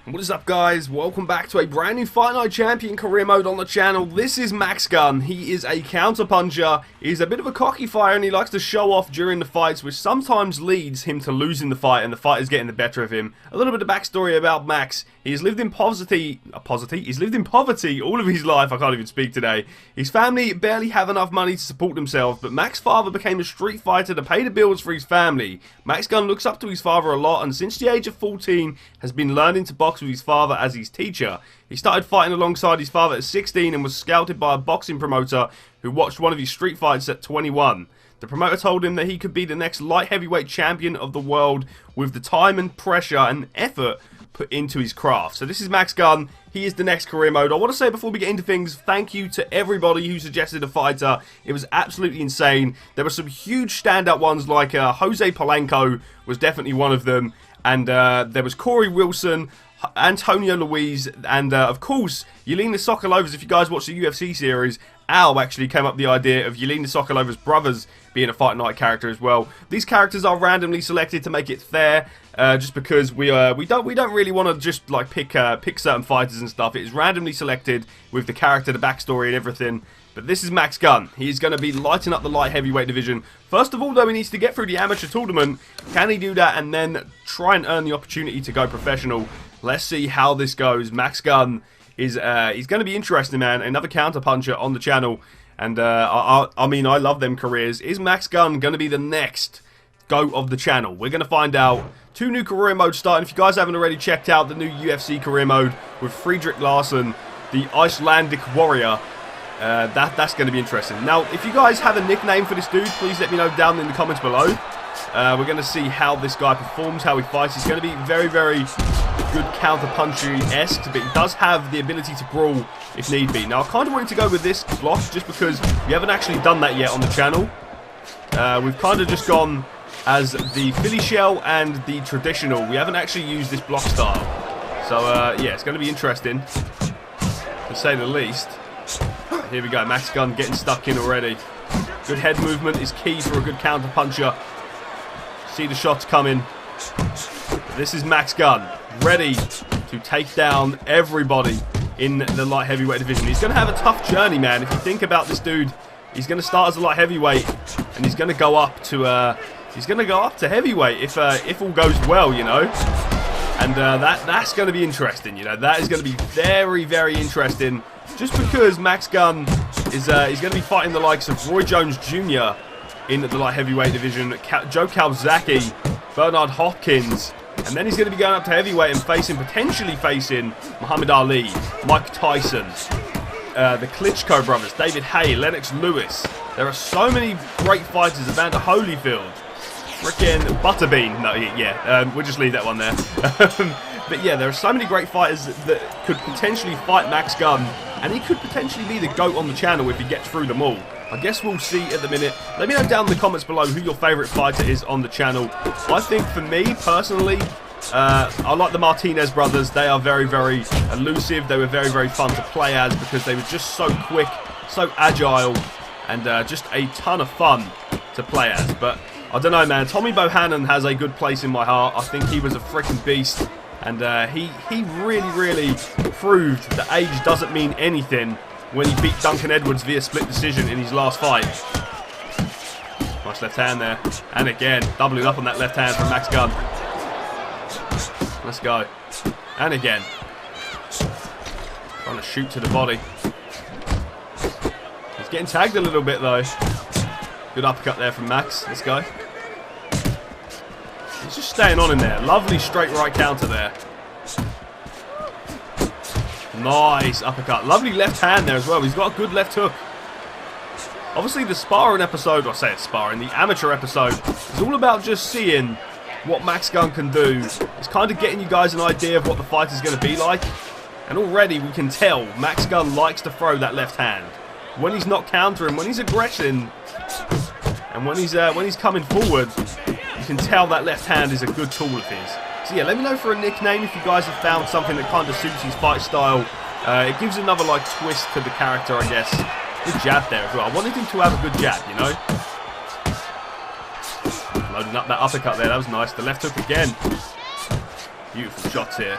What is up, guys? Welcome back to a brand new Fight Night Champion career mode on the channel. This is Max Gunn. He is a counter puncher. He's a bit of a cocky fighter and he likes to show off during the fights, which sometimes leads him to losing the fight and the fight is getting the better of him. A little bit of backstory about Max. He's lived in poverty. He's lived in poverty all of his life. I can't even speak today. His family barely have enough money to support themselves, but Max's father became a street fighter to pay the bills for his family. Max Gunn looks up to his father a lot and since the age of 14 has been learning to box with his father as his teacher. He started fighting alongside his father at 16 and was scouted by a boxing promoter who watched one of his street fights at 21. The promoter told him that he could be the next light heavyweight champion of the world with the time and pressure and effort put into his craft. So this is Max Gunn. He is the next career mode. I want to say before we get into things, thank you to everybody who suggested a fighter. It was absolutely insane. There were some huge standout ones like Jose Polanco was definitely one of them. And there was Corey Wilson, Antonio Luis, and of course, Yelena Sokolovas. If you guys watch the UFC series, Al actually came up with the idea of Yelena Sokolovas' brothers being a Fight Night character as well. These characters are randomly selected to make it fair, just because we don't really want to just like pick certain fighters and stuff. It is randomly selected with the character, the backstory, and everything. But this is Max Gunn. He's going to be lighting up the light heavyweight division. First of all, though, he needs to get through the amateur tournament. Can he do that and then try and earn the opportunity to go professional? Let's see how this goes. Max Gunn is he's going to be interesting, man. Another counter puncher on the channel. And I mean, I love them careers. Is Max Gunn going to be the next GOAT of the channel? We're going to find out. 2 new career modes starting. If you guys haven't already checked out the new UFC career mode with Friedrich Larsson, the Icelandic warrior, that's going to be interesting. Now, if you guys have a nickname for this dude, please let me know down in the comments below. We're going to see how this guy performs, how he fights. He's going to be very, very good counter-punchery-esque, but he does have the ability to brawl if need be. Now, I kind of wanted to go with this block just because we haven't actually done that yet on the channel. We've kind of just gone as the Philly shell and the traditional. We haven't actually used this block style. So, yeah, it's going to be interesting, to say the least. Here we go, Max Gunn getting stuck in already. Good head movement is key for a good counter puncher. See the shots coming. This is Max Gunn, ready to take down everybody in the light heavyweight division. He's going to have a tough journey, man. If you think about this dude, he's going to start as a light heavyweight, and he's going to go up to heavyweight if all goes well, you know. And that's going to be interesting, you know. That is going to be very, very interesting. Just because Max Gunn is he's going to be fighting the likes of Roy Jones Jr. in the light heavyweight division, Joe Calzaghe, Bernard Hopkins, and then he's going to be going up to heavyweight and potentially facing Muhammad Ali, Mike Tyson, the Klitschko brothers, David Haye, Lennox Lewis. There are so many great fighters. Evander Holyfield, frickin' Butterbean. No, yeah, we'll just leave that one there. But yeah, there are so many great fighters that could potentially fight Max Gunn, and he could potentially be the GOAT on the channel if he gets through them all. I guess we'll see at the minute. Let me know down in the comments below who your favourite fighter is on the channel. I think for me, personally, I like the Martinez brothers. They are very, very elusive. They were very, very fun to play as because they were just so quick, so agile, and just a ton of fun to play as. But I don't know, man. Tommy Bohannon has a good place in my heart. I think he was a freaking beast. And he really, really proved that age doesn't mean anything when he beat Duncan Edwards via split decision in his last fight. Nice left hand there. And again, doubling up on that left hand from Max Gunn. Let's go. And again. Trying to shoot to the body. He's getting tagged a little bit though. Good uppercut there from Max. Let's go. He's just staying on in there. Lovely straight right counter there. Nice uppercut. Lovely left hand there as well. He's got a good left hook. Obviously the sparring episode, I say it's sparring, the amateur episode is all about just seeing what Max Gunn can do. It's kind of getting you guys an idea of what the fight is going to be like. And already we can tell Max Gunn likes to throw that left hand. When he's not countering, when he's aggressing, and when he's coming forward, you can tell that left hand is a good tool of his. So yeah, let me know for a nickname if you guys have found something that kind of suits his fight style. It gives another like twist to the character, I guess. Good jab there as well. I wanted him to have a good jab, you know. Loading up that uppercut there, that was nice. The left hook again. Beautiful shots here.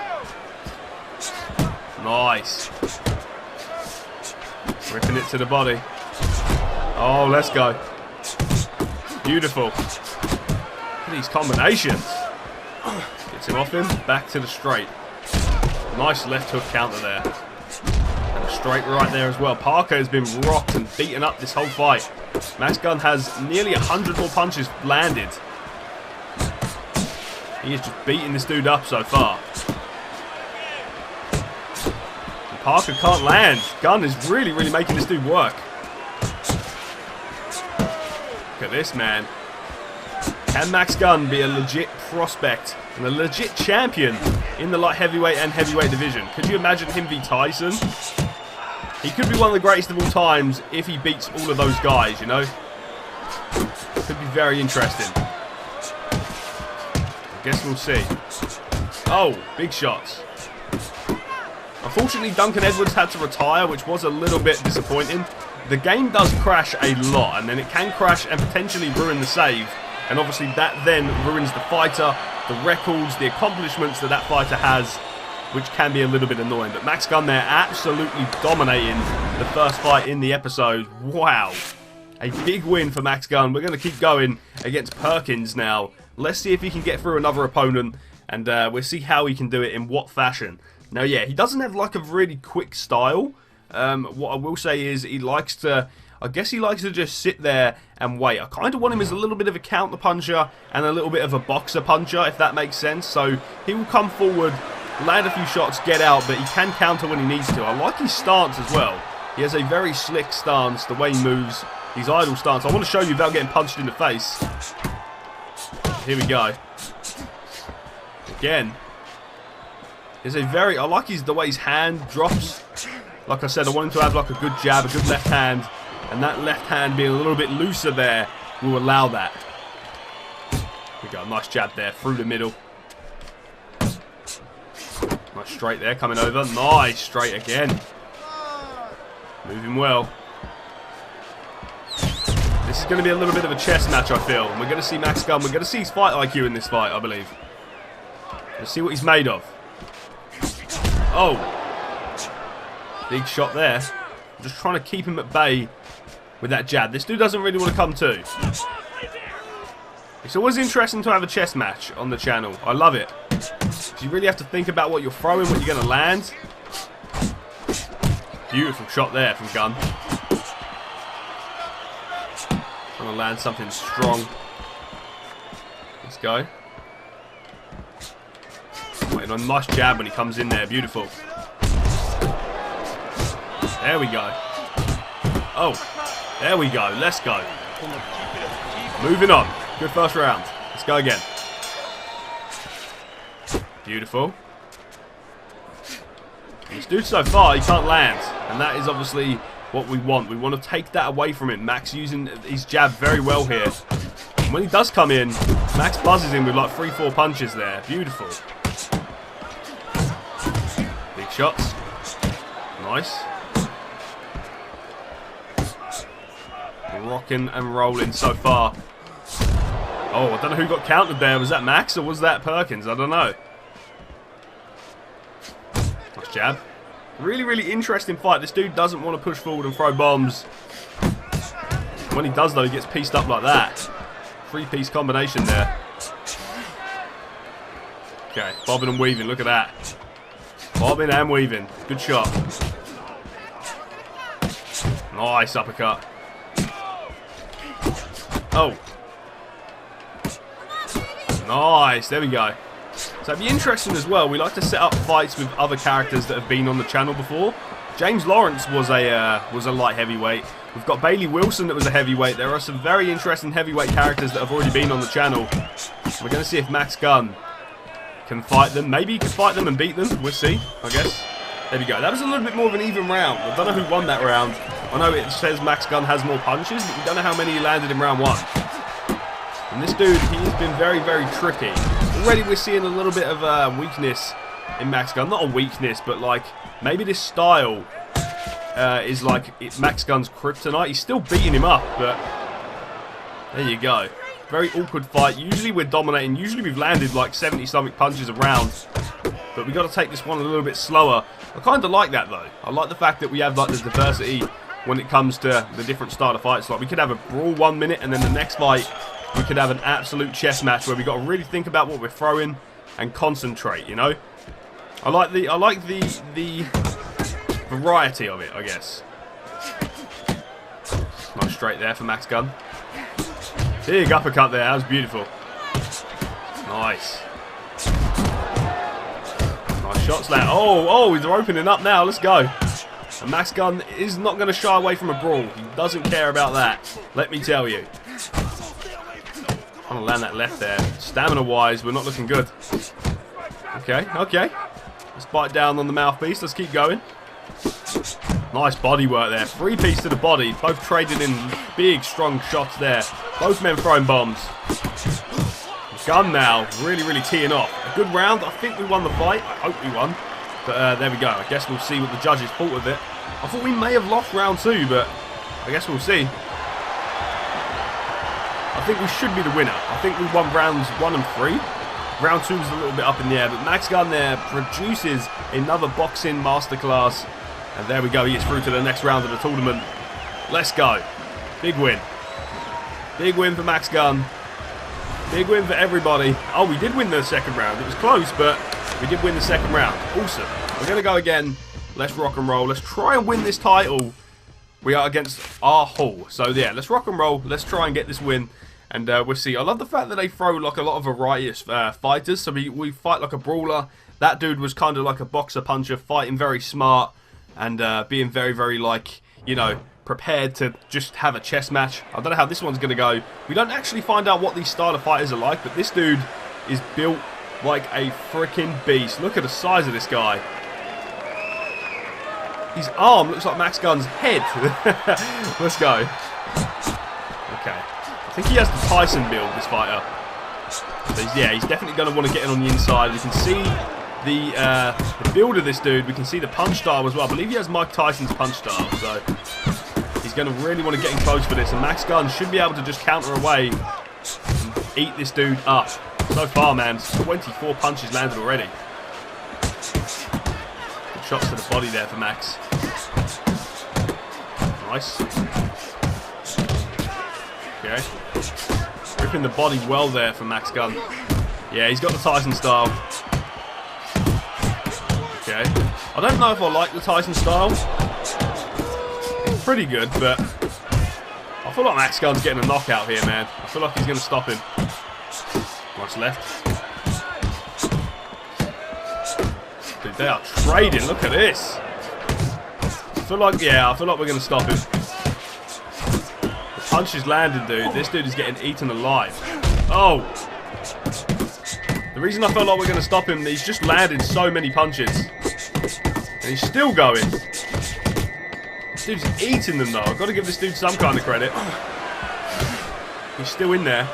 Nice. Ripping it to the body. Oh, let's go. Beautiful. Look at these combinations. Gets him off him. Back to the straight. Nice left hook counter there. And a straight right there as well. Parker has been rocked and beaten up this whole fight. Max Gunn has nearly 100 more punches landed. He is just beating this dude up so far. And Parker can't land. Gunn is really making this dude work. Look at this, man. Can Max Gunn be a legit prospect and a legit champion in the light heavyweight and heavyweight division? Could you imagine him v Tyson? He could be one of the greatest of all times if he beats all of those guys, you know? Could be very interesting. I guess we'll see. Oh, big shots. Unfortunately, Duncan Edwards had to retire, which was a little bit disappointing. The game does crash a lot, and then it can crash and potentially ruin the save. And obviously that then ruins the fighter, the records, the accomplishments that that fighter has, which can be a little bit annoying. But Max Gunn there absolutely dominating the first fight in the episode. Wow. A big win for Max Gunn. We're going to keep going against Perkins now. Let's see if he can get through another opponent, and we'll see how he can do it in what fashion. Now, yeah, he doesn't have like a really quick style. What I will say is he likes to... I guess he likes to just sit there and wait. I kind of want him as a little bit of a counter puncher and a little bit of a boxer puncher, if that makes sense. So he will come forward, land a few shots, get out, but he can counter when he needs to. I like his stance as well. He has a very slick stance, the way he moves, his idle stance. I want to show you without getting punched in the face. Here we go. Again. There's a very... I like the way his hand drops. Like I said, I want him to have like a good jab, a good left hand. And that left hand being a little bit looser there will allow that. We got a nice jab there through the middle. Nice straight there coming over. Nice straight again. Moving well. This is going to be a little bit of a chess match, I feel. And we're going to see Max Gunn. We're going to see his fight IQ in this fight, I believe. Let's see what he's made of. Oh. Big shot there. I'm just trying to keep him at bay with that jab. This dude doesn't really want to come to. It's always interesting to have a chess match on the channel. I love it. You really have to think about what you're throwing, what you're going to land. Beautiful shot there from Gunn. Trying to land something strong. Let's go. Waiting on a nice jab when he comes in there. Beautiful. There we go. Oh, there we go. Let's go. Moving on. Good first round. Let's go again. Beautiful. This dude so far, he can't land. And that is obviously what we want. We want to take that away from him. Max using his jab very well here. And when he does come in, Max buzzes him with like 3-4 punches there. Beautiful. Big shots. Nice. Rocking and rolling so far. Oh, I don't know who got countered there. Was that Max or was that Perkins? I don't know. Nice jab. Really interesting fight. This dude doesn't want to push forward and throw bombs. When he does, though, he gets pieced up like that. 3-piece combination there. Okay, bobbing and weaving. Look at that. Bobbing and weaving. Good shot. Nice uppercut. Oh. Nice. There we go. So it'd be interesting as well. We like to set up fights with other characters that have been on the channel before. James Lawrence was a light heavyweight. We've got Bailey Wilson that was a heavyweight. There are some very interesting heavyweight characters that have already been on the channel. We're going to see if Max Gunn can fight them. Maybe he can fight them and beat them. We'll see, I guess. There we go. That was a little bit more of an even round. I don't know who won that round. I know it says Max Gunn has more punches, but we don't know how many he landed in round 1. And this dude, he has been very tricky. Already we're seeing a little bit of weakness in Max Gunn. Not a weakness, but like maybe this style is like Max Gunn's kryptonite. He's still beating him up, but there you go. Very awkward fight. Usually we're dominating. Usually we've landed like 70-something punches a round. but we got to take this one a little bit slower. I kind of like that though. I like the fact that we have like the diversity when it comes to the different style of fights. Like we could have a brawl 1 minute, and then the next fight we could have an absolute chess match where we got to really think about what we're throwing and concentrate. You know, I like the variety of it, I guess. Nice straight there for Max Gunn. Big uppercut there. That was beautiful. Nice. Nice shots there. Oh, they're opening up now. Let's go. And Max Gunn is not going to shy away from a brawl. He doesn't care about that. Let me tell you. Trying to land that left there. Stamina-wise, we're not looking good. Okay. Let's bite down on the mouthpiece. Let's keep going. Nice body work there. 3-piece to the body. Both trading in big, strong shots there. Both men throwing bombs. Gunn now really teeing off. A good round. I think we won the fight. I hope we won. But there we go. I guess we'll see what the judges thought of it. I thought we may have lost round 2, but I guess we'll see. I think we should be the winner. I think we won rounds 1 and 3. Round 2 is a little bit up in the air, but Max Gunn there produces another boxing masterclass. And there we go, he gets through to the next round of the tournament. Let's go. Big win. Big win for Max Gunn. Big win for everybody. Oh, we did win the second round. It was close, but we did win the second round. Awesome. We're going to go again. Let's rock and roll. Let's try and win this title. We are against our Hall. So, yeah, let's rock and roll. Let's try and get this win. And we'll see. I love the fact that they throw like a lot of variety of fighters. So we fight like a brawler. That dude was kind of like a boxer puncher, fighting very smart. And being very, like, you know, prepared to just have a chess match. I don't know how this one's going to go. We don't actually find out what these style of fighters are like, but this dude is built like a freaking beast. Look at the size of this guy. His arm looks like Max Gunn's head. Let's go. Okay. I think he has the Tyson build, this fighter. So yeah, he's definitely going to want to get in on the inside. We can see the build of this dude. We can see the punch style as well. I believe he has Mike Tyson's punch style, so he's going to really want to get in close for this. And Max Gunn should be able to just counter away and eat this dude up. So far, man, 24 punches landed already. Good shots to the body there for Max. Nice. Okay. Ripping the body well there for Max Gunn. Yeah, he's got the Tyson style. Okay. I don't know if I like the Tyson style. It's pretty good, but I feel like Max Gunn's getting a knockout here, man. I feel like he's going to stop him. Nice left. Dude, they are trading. Look at this. I feel like we're going to stop him. The punch is landing, dude. This dude is getting eaten alive. Oh. The reason I felt like we're going to stop him, he's just landed so many punches. And he's still going. This dude's eating them, though. I've got to give this dude some kind of credit. He's still in there.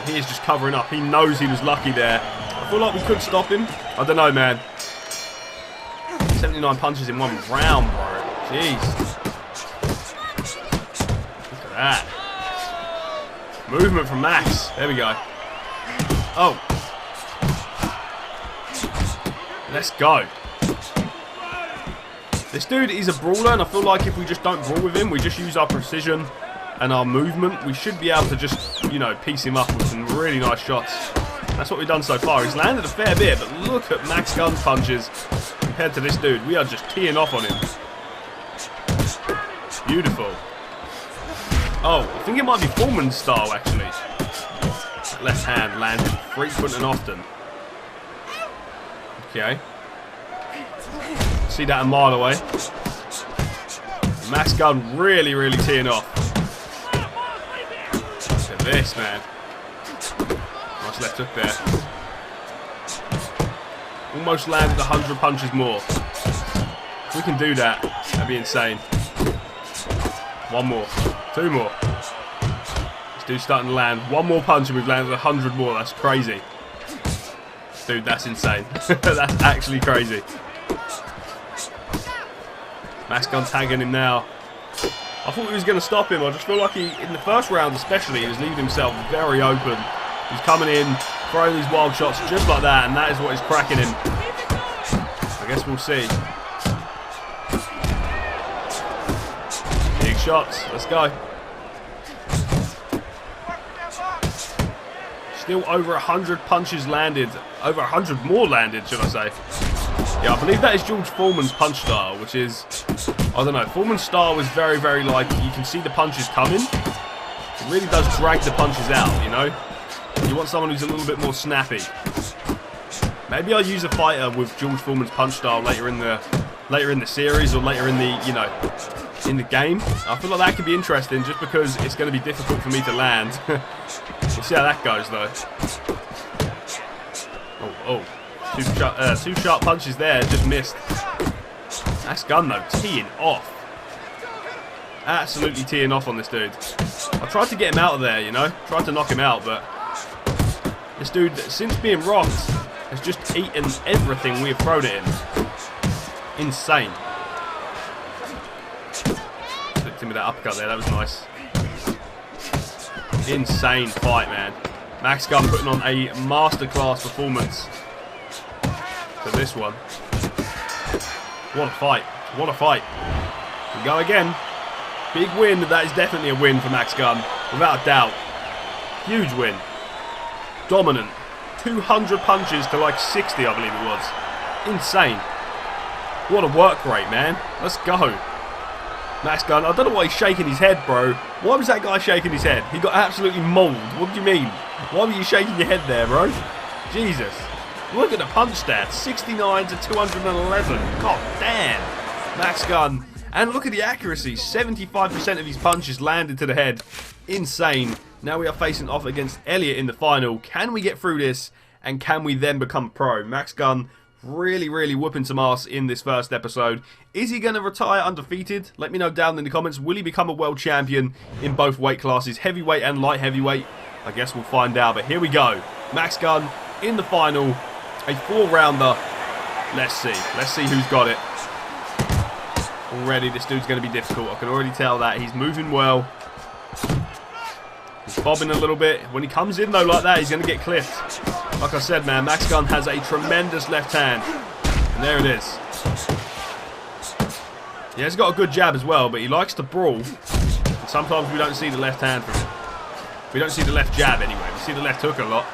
He is just covering up. He knows he was lucky there. I feel like we could stop him. I don't know, man. 79 punches in one round, bro. Jeez. Look at that. Movement from Max. There we go. Oh. Let's go. This dude is a brawler, and I feel like if we just don't brawl with him, we just use our precision and our movement, we should be able to just, you know, piece him up with some really nice shots. That's what we've done so far. He's landed a fair bit, but look at Max Gunn's punches compared to this dude. We are just teeing off on him. Beautiful. Oh, I think it might be Foreman's style, actually. Left hand landed frequent and often. Okay. See that a mile away. Max Gunn really teeing off. Look at this, man. Nice left hook there. Almost landed 100 punches more. If we can do that, that'd be insane. One more. Two more. This dude's starting to land. One more punch and we've landed 100 more. That's crazy. Dude, that's insane. That's actually crazy. Max Gunn tagging him now. I thought he was going to stop him. I just feel like he, in the first round especially, he was leaving himself very open. He's coming in, throwing these wild shots just like that, and that is what is cracking him. I guess we'll see. Big shots. Let's go. Still over 100 punches landed. Over 100 more landed, should I say. Yeah, I believe that is George Foreman's punch style, which is, I don't know, Foreman's style is very, very like, you can see the punches coming. It really does drag the punches out, you know? You want someone who's a little bit more snappy. Maybe I'll use a fighter with George Foreman's punch style later in the series or later in the, you know, in the game. I feel like that could be interesting just because it's going to be difficult for me to land. We'll see how that goes though. Two sharp punches there, just missed. That's Gunn though, teeing off. Absolutely teeing off on this dude. I tried to get him out of there, you know. Tried to knock him out, but this dude, since being rocked, has just eaten everything we have thrown at him. Insane. Slipped him with that uppercut there, that was nice. Insane fight, man. Max Gunn putting on a masterclass performance for this one. What a fight. What a fight. We go again. Big win. That is definitely a win for Max Gunn. Without a doubt. Huge win. Dominant. 200 punches to like 60, I believe it was. Insane. What a work rate, man. Let's go. Max Gunn. I don't know why he's shaking his head, bro. Why was that guy shaking his head? He got absolutely mauled. What do you mean? Why were you shaking your head there, bro? Jesus. Look at the punch stats. 69 to 211. God damn. Max Gunn. And look at the accuracy. 75% of his punches landed to the head. Insane. Now we are facing off against Elliot in the final. Can we get through this? And can we then become pro? Max Gunn really, really whooping some ass in this first episode. Is he going to retire undefeated? Let me know down in the comments. Will he become a world champion in both weight classes, heavyweight and light heavyweight? I guess we'll find out. But here we go. Max Gunn in the final. A 4-rounder. Let's see. Let's see who's got it. Already, this dude's going to be difficult. I can already tell that. He's moving well. He's bobbing a little bit. When he comes in, though, like that, he's going to get clipped. Like I said, man, Max Gunn has a tremendous left hand. And there it is. Yeah, he's got a good jab as well, but he likes to brawl. And sometimes we don't see the left hand from him. We don't see the left jab anyway. We see the left hook a lot.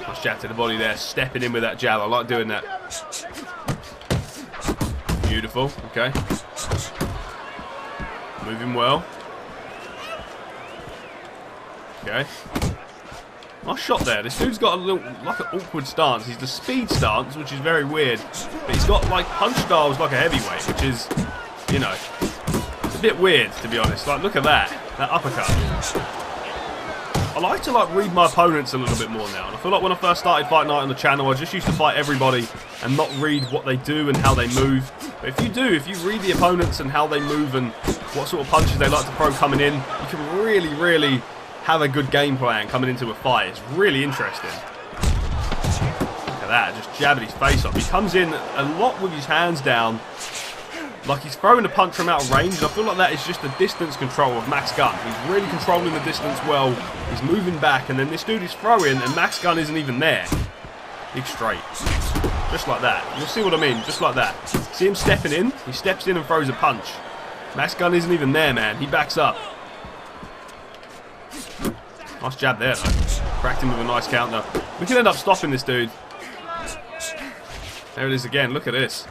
Nice jab to the body there. Stepping in with that jab. I like doing that. Beautiful. Okay. Moving well. Okay. Nice shot there. This dude's got a little, like an awkward stance. He's the speed stance, which is very weird. But he's got like punch styles like a heavyweight, which is, you know, it's a bit weird to be honest. Like, look at that. That uppercut. I like to like read my opponents a little bit more now. And I feel like when I first started Fight Night on the channel, I just used to fight everybody and not read what they do and how they move. But if you read the opponents and how they move and what sort of punches they like to throw coming in, you can really, really have a good game plan coming into a fight. It's really interesting. Look at that, just jabbing his face off. He comes in a lot with his hands down, like he's throwing a punch from out of range, and I feel like that is just the distance control of Max Gunn. He's really controlling the distance well. He's moving back, and then this dude is throwing, and Max Gunn isn't even there. Big straight. Just like that. You'll see what I mean, just like that. See him stepping in? He steps in and throws a punch. Max Gunn isn't even there, man. He backs up. Nice jab there, though. Cracked him with a nice counter. We can end up stopping this dude. There it is again. Look at this.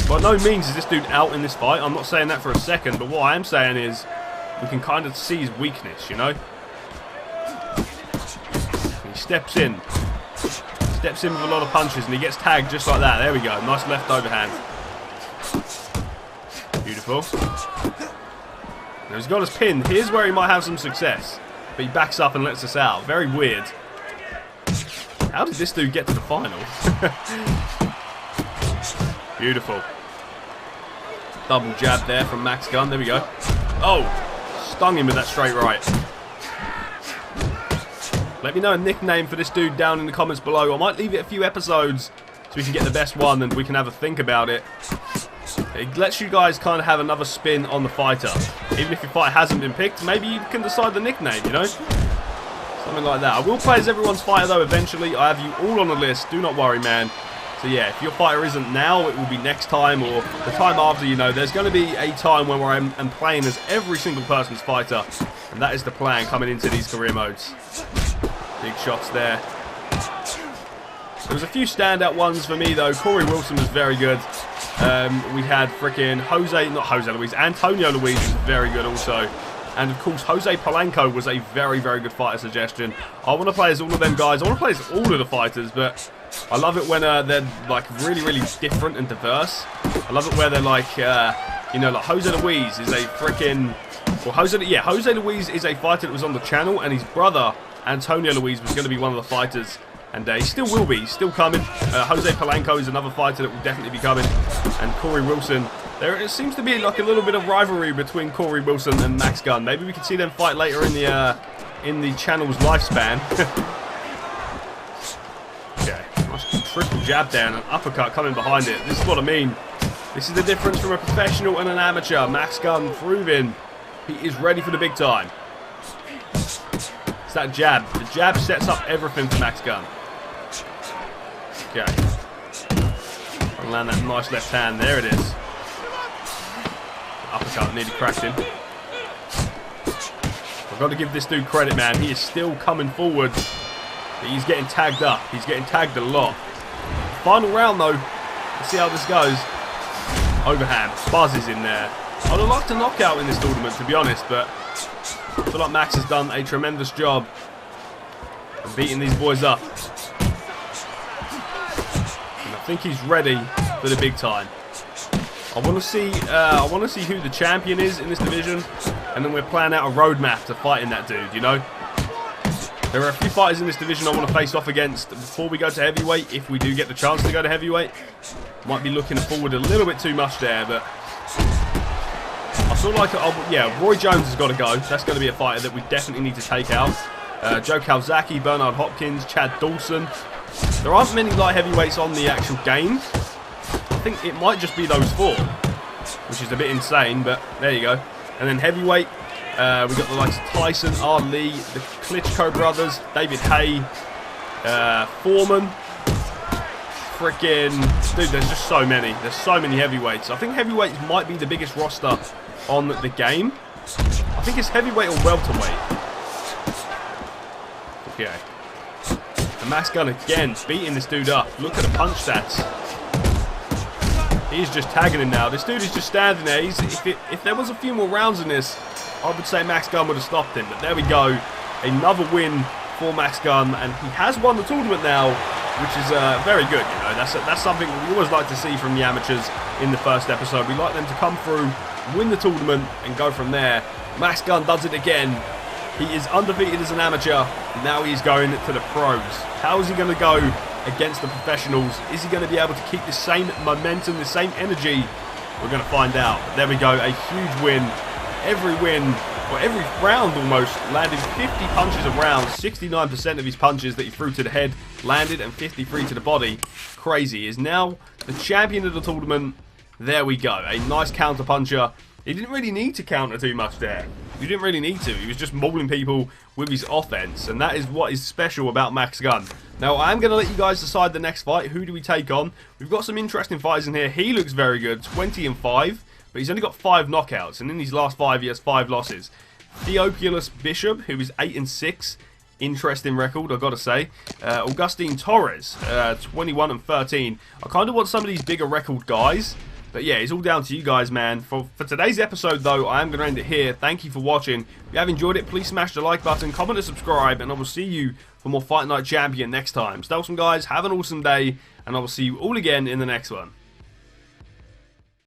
By no means is this dude out in this fight. I'm not saying that for a second, but what I am saying is we can kind of see his weakness, you know? He steps in. Steps in with a lot of punches, and he gets tagged just like that. There we go. Nice left overhand. Beautiful. Now he's got us pinned. Here's where he might have some success. But he backs up and lets us out. Very weird. How did this dude get to the final? Beautiful. Double jab there from Max Gunn. There we go. Oh! Stung him with that straight right. Let me know a nickname for this dude down in the comments below. I might leave it a few episodes so we can get the best one and we can have a think about it. It lets you guys kind of have another spin on the fighter. Even if your fighter hasn't been picked, maybe you can decide the nickname, you know? Something like that. I will play as everyone's fighter though eventually. I have you all on the list, do not worry, man. So yeah, if your fighter isn't now, it will be next time or the time after, you know. There's going to be a time when I'm playing as every single person's fighter. And that is the plan coming into these career modes. Big shots there. There was a few standout ones for me though. Corey Wilson was very good. We had freaking Antonio Luis was very good also. And of course, Jose Polanco was a very, very good fighter suggestion. I want to play as all of them guys. I want to play as all of the fighters, but I love it when they're like really, really different and diverse. I love it where they're like, you know, like Jose Luis is a freaking... Well, Jose Luis is a fighter that was on the channel, and his brother, Antonio Luis, was going to be one of the fighters. And he still will be, still coming. Jose Polanco is another fighter that will definitely be coming. And Corey Wilson. There seems to be like a little bit of rivalry between Corey Wilson and Max Gunn. Maybe we can see them fight later in the channel's lifespan. Okay, nice triple jab there and an uppercut coming behind it. This is what I mean. This is the difference from a professional and an amateur. Max Gunn proving he is ready for the big time. It's that jab. The jab sets up everything for Max Gunn. Okay. I'll land that nice left hand. There it is. Uppercut nearly cracked him. I've got to give this dude credit, man. He is still coming forward. He's getting tagged up. He's getting tagged a lot. Final round, though. Let's see how this goes. Overhand. Buzz is in there. I would like to knock out in this tournament, to be honest, but I feel like Max has done a tremendous job of beating these boys up. And I think he's ready for the big time. I want to see who the champion is in this division, and then we're planning out a roadmap to fighting that dude, you know? There are a few fighters in this division I want to face off against before we go to heavyweight, if we do get the chance to go to heavyweight. Might be looking forward a little bit too much there, but I feel like, yeah, Roy Jones has got to go. That's going to be a fighter that we definitely need to take out. Joe Calzaghe, Bernard Hopkins, Chad Dawson. There aren't many light heavyweights on the actual game. I think it might just be those four, which is a bit insane, but there you go. And then heavyweight, we've got the likes of Tyson, Ali, the Klitschko brothers, David Haye, Foreman. Freaking, dude, there's just so many. There's so many heavyweights. I think heavyweights might be the biggest roster on the game. I think it's heavyweight or welterweight. Okay. And Max Gunn again, beating this dude up. Look at the punch stats. He's just tagging him now. This dude is just standing there. If there was a few more rounds in this, I would say Max Gunn would have stopped him. But there we go. Another win for Max Gunn. And he has won the tournament now, which is very good. You know, that's something we always like to see from the amateurs in the first episode. We like them to come through, win the tournament, and go from there. Max Gunn does it again. He is undefeated as an amateur. Now he's going to the pros. How is he going to go against the professionals? Is he going to be able to keep the same momentum, the same energy? We're going to find out. There we go, a huge win. Every win, or every round almost, landed 50 punches a round. 69% of his punches that he threw to the head landed, and 53 to the body. Crazy. He is now the champion of the tournament. There we go, a nice counter puncher. He didn't really need to counter too much there. He didn't really need to. He was just mauling people with his offense, and that is what is special about Max Gunn. Now, I am going to let you guys decide the next fight. Who do we take on? We've got some interesting fighters in here. He looks very good, 20-5, but he's only got 5 knockouts, and in his last 5, he has 5 losses. Theophilus Bishop, who is 8-6. Interesting record, I've got to say. Augustine Torres, 21-13. I kind of want some of these bigger record guys. But yeah, it's all down to you guys, man. For today's episode, though, I am going to end it here. Thank you for watching. If you have enjoyed it, please smash the like button, comment and subscribe, and I will see you for more Fight Night Champion next time. Stay awesome, guys. Have an awesome day, and I will see you all again in the next one.